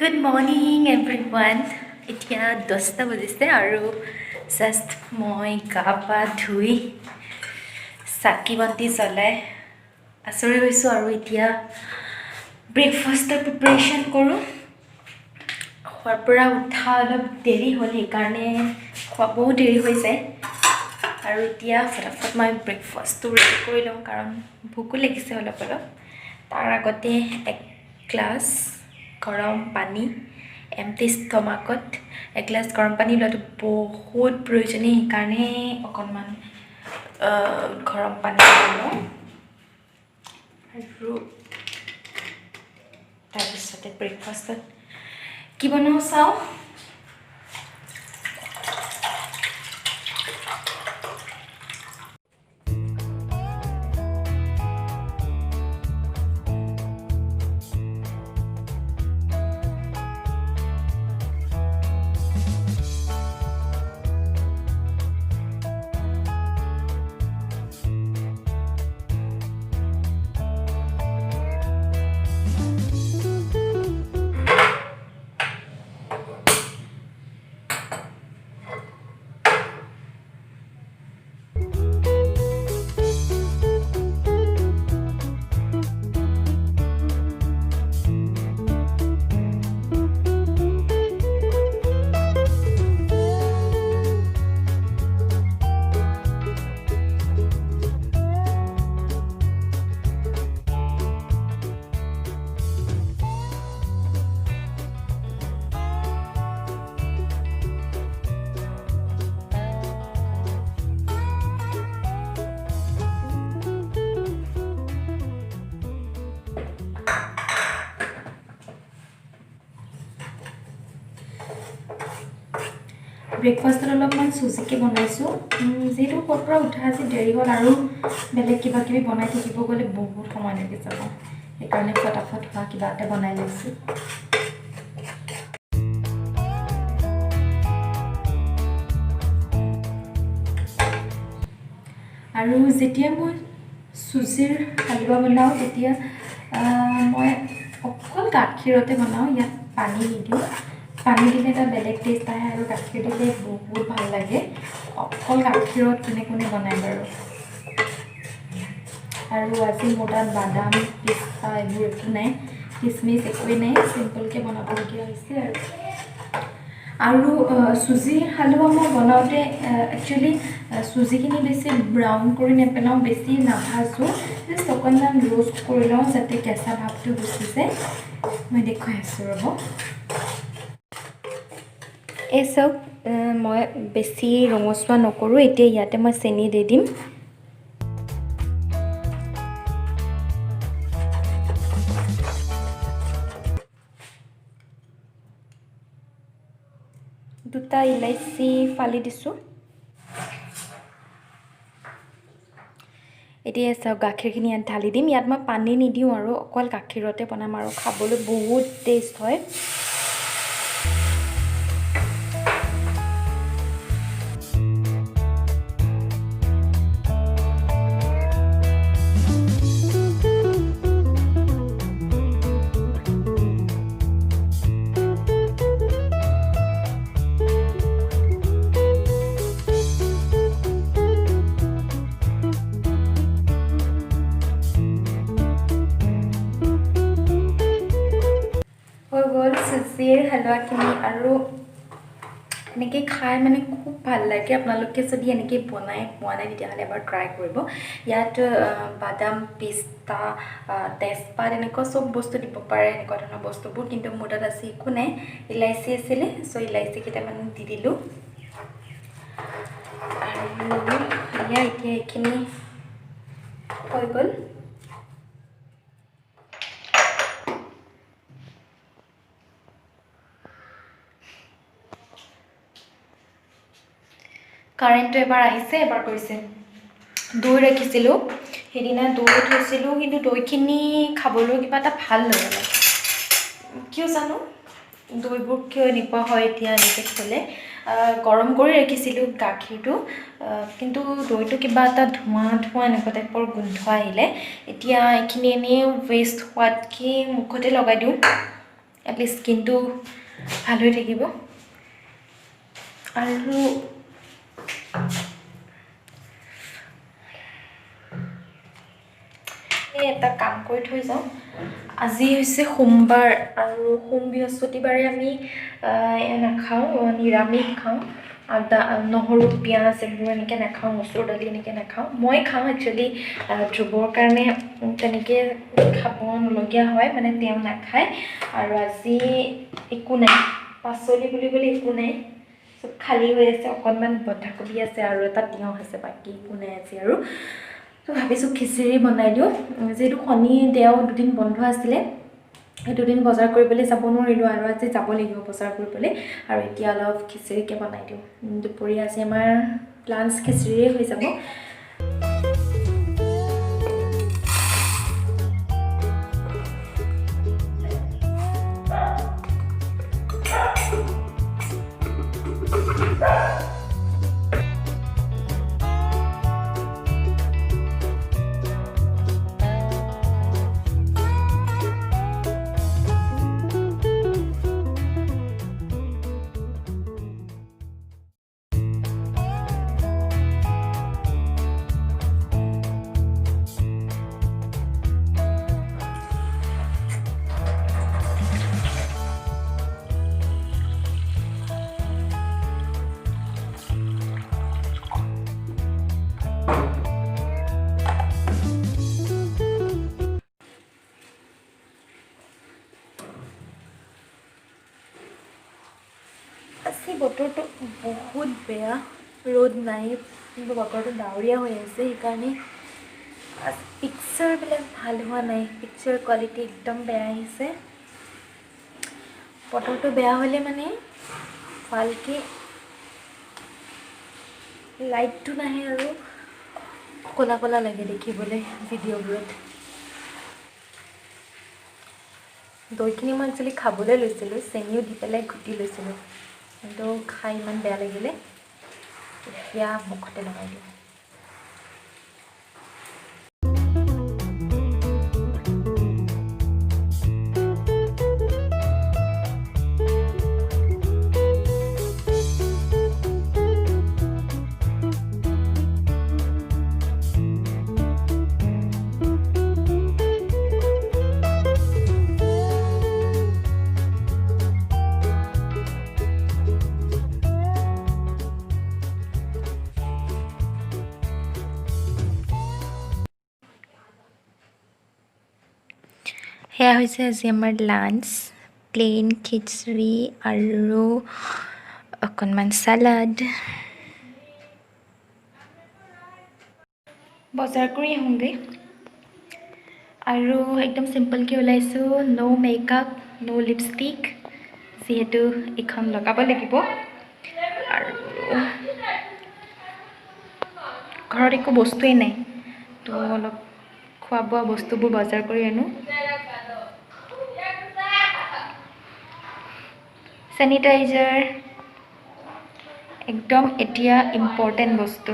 Good morning everyone. এতিয়া 10টা বাজিছে আৰু জাষ্ট মই গা পা ধুই চাকি বন্তি জ্বলাই আজৰি হৈছোঁ আৰু এতিয়া ব্ৰেকফাষ্টৰ প্ৰিপাৰেশ্যন কৰোঁ। খোৱাৰ পৰা উঠা অলপ দেৰি হ'ল, সেইকাৰণে খোৱা বহুত দেৰি হৈ যায় আৰু এতিয়া ফটাফট মই ব্ৰেকফাষ্টটো ৰেডি কৰি লওঁ কাৰণ ভোকো লাগিছে অলপ অলপ। তাৰ আগতে এক গ্লাছ গৰম পানী, এমটি ষ্টমাকত এগিলাছ গৰম পানী লোৱাটো বহুত প্ৰয়োজনীয়, সেইকাৰণে অকণমান গৰম পানী লওঁ আৰু তাৰপিছতে ব্ৰেকফাষ্টত কি বনাওঁ চাওঁ। ব্ৰেকফাষ্টত অলপমান চুজিকে বনাইছোঁ, যিহেতু ক'ৰ পৰা উঠা আজি দেৰি হ'ল আৰু বেলেগ কিবা কিবি বনাই থাকিব গ'লে বহুত সময় লাগি যাব, সেইকাৰণে ফটাফট হোৱা কিবা এটা বনাই লৈছোঁ। আৰু যেতিয়া মই চুজিৰ হালোৱা বনাওঁ তেতিয়া মই অকল গাখীৰতে বনাওঁ, ইয়াত পানী নিদিওঁ। পানী দিলে এটা বেলেগ টেষ্ট আহে আৰু গাখীৰ দিলে বহুত ভাল লাগে। অকল গাখীৰত কোনে কোনে বনায় বাৰু। আৰু আজি মোৰ তাত বাদাম, পিস্তা এইবোৰ একো নাই, কিচমিচ একোৱেই নাই, চিম্পলকৈ বনাবলগীয়া হৈছে আৰু চুজিৰ হালোৱা মই বনাওঁতে একচুৱেলি চুজিখিনি বেছি ব্ৰাউন কৰি নেপেলাওঁ, বেছি নাভাজোঁ, জাষ্ট অকণমান ৰোষ্ট কৰি লওঁ যাতে কেঁচা ভাৱটো গুচি যায়। মই দেখুৱাই আছোঁ ৰ'ব। এই চাওক, মই বেছি ৰঙচুৱা নকৰোঁ। এতিয়া ইয়াতে মই চেনি দি দিম। দুটা ইলাইচি ফালি দিছোঁ। এতিয়া চাওক, গাখীৰখিনি ইয়াত ঢালি দিম। ইয়াত মই পানী নিদিওঁ আৰু অকল গাখীৰতে বনাম আৰু খাবলৈ বহুত টেষ্ট হয়। হৈ গ'ল চুজিৰ হালোৱাখিনি আৰু এনেকৈ খাই মানে খুব ভাল লাগে। আপোনালোকে যদি এনেকৈ বনাই পোৱা নাই তেতিয়াহ'লে এবাৰ ট্ৰাই কৰিব। ইয়াত বাদাম, পিস্তা, তেজপাত এনেকুৱা চব বস্তু দিব পাৰে, এনেকুৱা ধৰণৰ বস্তুবোৰ, কিন্তু মোৰ তাত আছে একো নাই, ইলাইচি আছিলে, চ' ইলাইচি কেইটামান দি দিলোঁ। আৰু এতিয়া এইখিনি হৈ গ'ল। কাৰেণ্টটো এবাৰ আহিছে, এবাৰ গৈছে। দৈ ৰাখিছিলোঁ, সেইদিনা দৈ থৈছিলোঁ, কিন্তু দৈখিনি খাবলৈ কিবা এটা ভাল নহ'লে, কিয় জানো দৈবোৰ কিয় এনেকুৱা হয়। এতিয়া এনেকৈ থ'লে গৰম কৰি ৰাখিছিলোঁ গাখীৰটো, কিন্তু দৈটো কিবা এটা ধোঁৱা ধোঁৱা এনেকুৱা টাইপৰ গোন্ধ আহিলে। এতিয়া এইখিনি এনেই ৱেষ্ট হোৱাতকৈ মুখতে লগাই দিওঁ। এটলিষ্ট স্কিনটো ভাল হৈ থাকিব। আৰু এই এটা কাম কৰি থৈ যাওঁ। আজি হৈছে সোমবাৰ আৰু সোম বৃহস্পতিবাৰে আমি নাখাওঁ, নিৰামিষ খাওঁ। আদা নহৰু পিঁয়াজ এইবোৰ এনেকৈ নাখাওঁ, মচুৰ দালি এনেকৈ নাখাওঁ। মই খাওঁ একচুৱেলি, ধ্ৰুৱৰ কাৰণে তেনেকৈ খাব নলগীয়া হয়, মানে তেওঁ নাখায়। আৰু আজি একো নাই, পাচলি বুলিবলৈ একো নাই, চব খালী হৈ আছে। অকণমান বন্ধাকবি আছে আৰু এটা তিয়ঁহ আছে, বাকী একো নাই আজি। আৰু তো ভাবিছোঁ খিচিৰি বনাই দিওঁ। যিহেতু শনি দেও দুদিন বন্ধ আছিলে, সেই দুদিন বজাৰ কৰিবলৈ যাব নোৱাৰিলোঁ, আৰু আজি যাব লাগিব বজাৰ কৰিবলৈ। আৰু এতিয়া অলপ খিচিৰিকে বনাই দিওঁ। দুপৰীয়া আজি আমাৰ লাঞ্চ খিচিৰিয়ে হৈ যাব। আজি বতৰটো বহুত বেয়া, ৰ'দ নাই, কিন্তু বতৰটো ডাৱৰীয়া হৈ আছে। সেইকাৰণে পিকচাৰবিলাক ভাল হোৱা নাই, পিকচাৰ কোৱালিটি একদম বেয়া আহিছে। বতৰটো বেয়া হ'লে মানে ভালকৈ লাইটটো নাহে আৰু ক'লা ক'লা লাগে দেখিবলৈ ভিডিঅ'বোৰত। দৈখিনি মই একচুৱেলি খাবলৈ লৈছিলোঁ, চেনিও দি পেলাই ঘুটি লৈছিলোঁ, কিন্তু খাই ইমান বেয়া লাগিলে, এতিয়া মুখতে লগাই দিওঁ। সেয়া হৈছে আজি আমাৰ লাঞ্চ, প্লেইন খিচৰি আৰু অকণমান চালাড। বজাৰ কৰি আহোঁগৈ, আৰু একদম চিম্পলকৈ ওলাইছোঁ, ন' মেকআপ, ন' লিপষ্টিক, যিহেতু এইখন লগাব লাগিব। আৰু ঘৰত একো বস্তুৱেই নাই, তো অলপ খোৱা বোৱা বস্তুবোৰ বজাৰ কৰি আনোঁ। চেনিটাইজাৰ একদম এতিয়া ইম্পৰ্টেণ্ট বস্তু।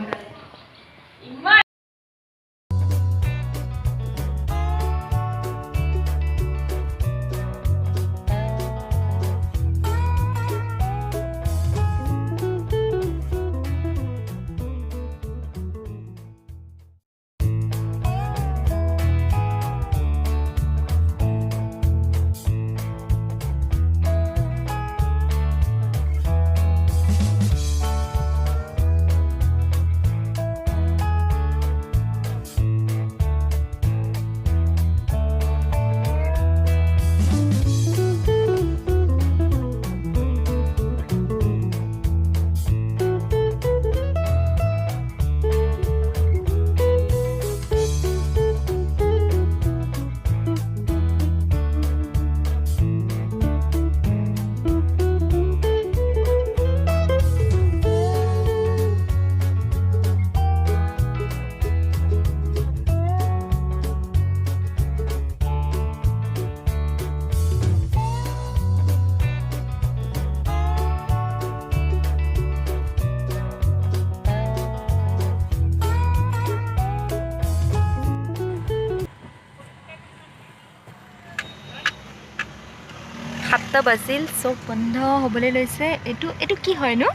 7টা বাজিল, চব বন্ধ হ'বলৈ লৈছে। এইটো কি হয়নো?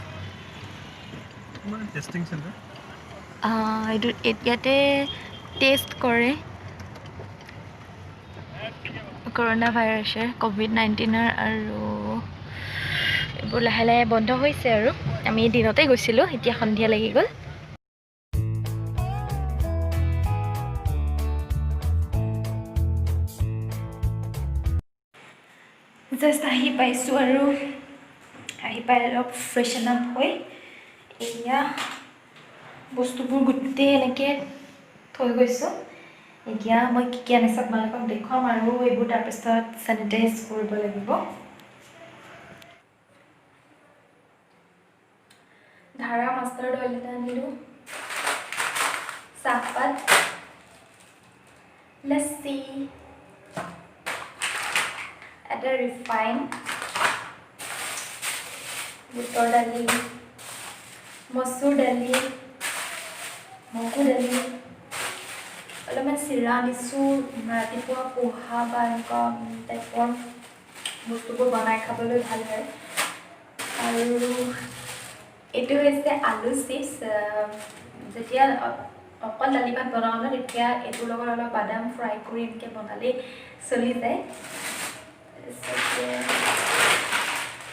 Testing centre. এইটো ইয়াতে টেষ্ট কৰে কৰোণা ভাইৰাছৰ, COVID-19 আৰু এইবোৰ লাহে লাহে বন্ধ হৈছে আৰু আমি দিনতে গৈছিলোঁ, এতিয়া সন্ধিয়া লাগি গ'ল। জাষ্ট আহি পাইছোঁ আৰু আহি পাই অলপ ফ্ৰেছন আপ হৈ এয়া বস্তুবোৰ গোটেই এনেকৈ থৈ গৈছোঁ। এতিয়া মই কি আনিছোঁ আপোনালোকক দেখুৱাম আৰু এইবোৰ তাৰপিছত চেনিটাইজ কৰিব লাগিব। ধাৰা মাষ্টাৰ্ড অইল এটা আনিলোঁ, চাহপাত, লস্সি, এটা ৰিফাইন, বুটৰ দালি, মচুৰ দালি, মগু দালি, অলপমান চিৰা আনিছোঁ। ৰাতিপুৱা পোহা বা এনেকুৱা টাইপৰ বস্তুবোৰ বনাই খাবলৈ ভাল হয়। আৰু এইটো হৈছে আলু চিপছ। যেতিয়া অকল দালি ভাত বনাওঁ ন, তেতিয়া এইটোৰ লগত অলপ বাদাম ফ্ৰাই কৰি এনেকৈ বনালেই চলি যায়।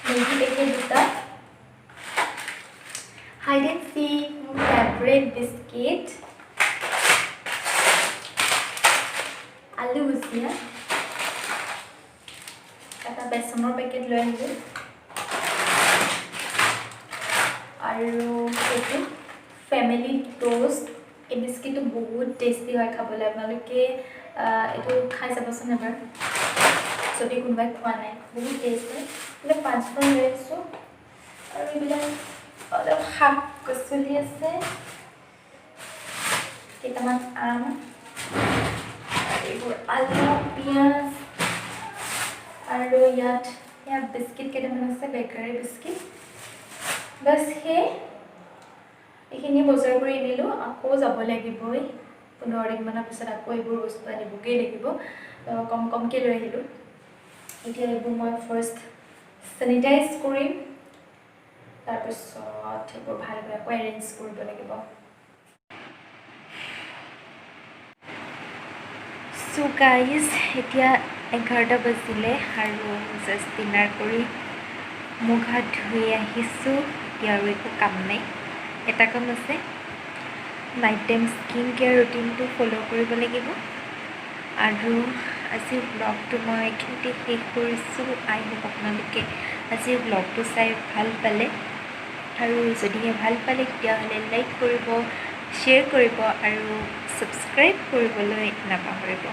মেগী পেকেট দুটা, হাইড এণ্ড চিক, মোৰ ফেভৰেট বিস্কিট, আলু ভুজিয়া, এটা বেচনৰ পেকেট লৈ আহিলোঁ, আৰু এইটো ফেমিলি টোষ্ট। এই বিস্কিটটো বহুত টেষ্টি হয় খাবলৈ, আপোনালোকে এইটো খাই চাবচোন এবাৰ যদি কোনোবাই খোৱা নাই, বহুত টেষ্ট হয়। এইবিলাক 5 ফ্ৰন লৈ আছোঁ, আৰু এইবিলাক অলপ শাক পাচলি আছে, কেইটামান আম, এইবোৰ আলু, পিঁয়াজ, আৰু ইয়াত বিস্কিট কেইটামান আছে, বেকাৰী বিস্কিট। বাছ এইখিনি বজাৰ কৰি আনিলোঁ। আকৌ যাব লাগিবই, 15 দিনমানৰ পিছত আকৌ এইবোৰ বস্তু আনিবগৈ লাগিব। কম কমকৈ লৈ আহিলোঁ। এতিয়া এইবোৰ মই ফাৰ্ষ্ট চেনিটাইজ কৰিম, তাৰপিছত এইবোৰ ভালকৈ আকৌ এৰেঞ্জ কৰিব লাগিব। চ' গাইজ, এতিয়া 11টা বাজিলে আৰু জাষ্ট ডিনাৰ কৰি মুখ হাত ধুই আহিছোঁ। এতিয়া আৰু একো কাম নাই। এটা কাম আছে, নাইট টাইম স্কিন কেয়াৰ ৰুটিনটো ফ'ল' কৰিব লাগিব। আৰু আজিৰ ব্লগটো মই এইখিনিতে শেষ কৰিছোঁ। আই হোপ আপোনালোকে আজিৰ ব্লগটো চাই ভাল পালে, আৰু যদিহে ভাল পালে তেতিয়াহ'লে লাইক কৰিব, শ্বেয়াৰ কৰিব আৰু ছাবস্ক্ৰাইব কৰিবলৈ নাপাহৰিব।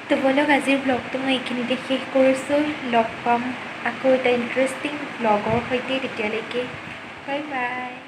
তো বলক, আজিৰ ব্লগটো মই এইখিনিতে শেষ কৰিছোঁ। লগ পাম আকৌ এটা ইণ্টাৰেষ্টিং ব্লগৰ সৈতে। তেতিয়ালৈকে বাই বাই।